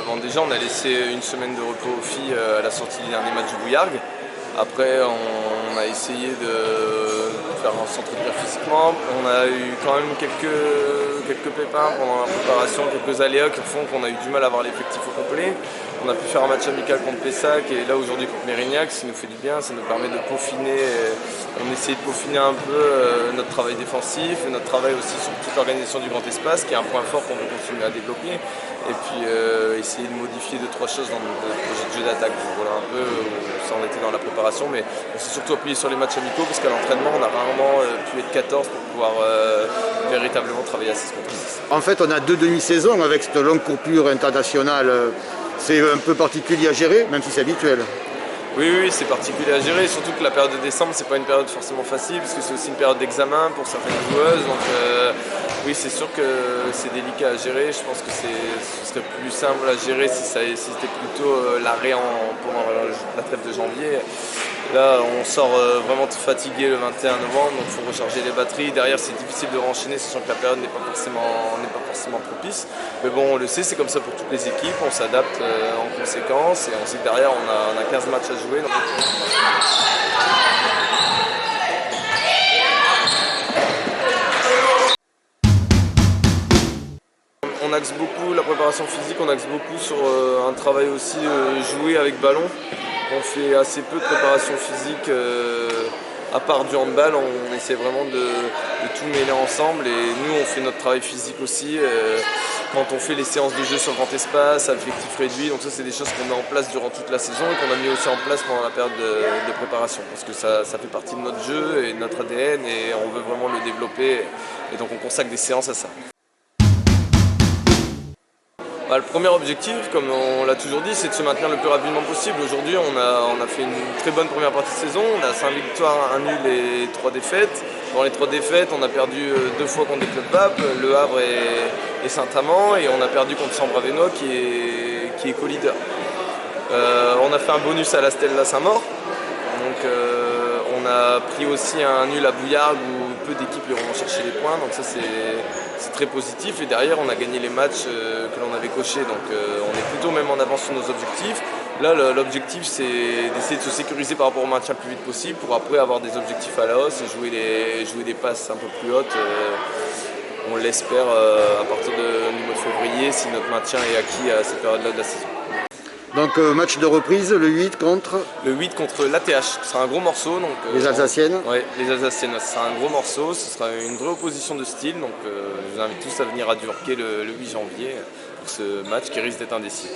Bon, déjà, on a laissé une semaine de repos aux filles à la sortie du dernier match du Bouillargues. Après, on a essayé de faire s'entretenir physiquement. On a eu quand même quelques pépins pendant la préparation, quelques aléas qui font qu'on a eu du mal à avoir l'effectif au complet. On a pu faire un match amical contre Pessac et là aujourd'hui contre Mérignac, ce qui nous fait du bien, ça nous permet de peaufiner. On essaie de peaufiner un peu notre travail défensif et notre travail aussi sur toute l'organisation du grand espace, qui est un point fort qu'on veut continuer à développer. Et puis essayer de modifier 2-3 choses dans notre projet de jeu d'attaque. Voilà un peu où ça en était dans la préparation, mais on s'est surtout appuyé sur les matchs amicaux parce qu'à l'entraînement on a rarement pu être 14 pour pouvoir véritablement travailler à 6 contre 6. En fait, on a 2 demi-saisons avec cette longue coupure internationale. C'est un peu particulier à gérer, même si c'est habituel. Oui, c'est particulier à gérer, surtout que la période de décembre, c'est pas une période forcément facile, parce que c'est aussi une période d'examen pour certaines joueuses. Donc oui, c'est sûr que c'est délicat à gérer. Je pense que ce serait plus simple à gérer si c'était plutôt l'arrêt pendant la trêve de janvier. Là, on sort vraiment fatigué le 21 novembre, donc il faut recharger les batteries. Derrière, c'est difficile de renchaîner, sachant que la période n'est pas forcément propice. Mais bon, on le sait, c'est comme ça pour toutes les équipes, on s'adapte en conséquence. Et on sait que derrière, on a 15 matchs à jouer. Donc... On axe beaucoup la préparation physique, on axe beaucoup sur un travail aussi joué avec ballon. On fait assez peu de préparation physique, à part du handball, on essaie vraiment de tout mêler ensemble et nous on fait notre travail physique aussi quand on fait les séances de jeu sur grand espace, à l'effectif réduit, donc ça c'est des choses qu'on met en place durant toute la saison et qu'on a mis aussi en place pendant la période de préparation parce que ça fait partie de notre jeu et de notre ADN et on veut vraiment le développer et donc on consacre des séances à ça. Le premier objectif, comme on l'a toujours dit, c'est de se maintenir le plus rapidement possible. Aujourd'hui, on a fait une très bonne première partie de saison. On a 5 victoires, 1 nul et 3 défaites. Dans les 3 défaites, on a perdu 2 fois contre des clubs PAP, Le Havre et Saint-Amand. Et on a perdu contre Sambre-Avesnois qui est co-leader. On a fait un bonus à la Stella Saint-Maur. Donc on a pris aussi un nul à Bouillargues où peu d'équipes iront chercher les points. Donc ça c'est très positif et derrière on a gagné les matchs que l'on avait cochés, donc on est plutôt même en avance sur nos objectifs. Là l'objectif c'est d'essayer de se sécuriser par rapport au maintien le plus vite possible pour après avoir des objectifs à la hausse et jouer des passes un peu plus hautes. On l'espère à partir du mois de février si notre maintien est acquis à cette période-là de la saison. Donc match de reprise, le 8 contre l'ATH, ce sera un gros morceau. Donc, les Alsaciennes. Oui, les Alsaciennes, ce sera un gros morceau, ce sera une vraie opposition de style. Donc je vous invite tous à venir à Durquet le 8 janvier pour ce match qui risque d'être indécis.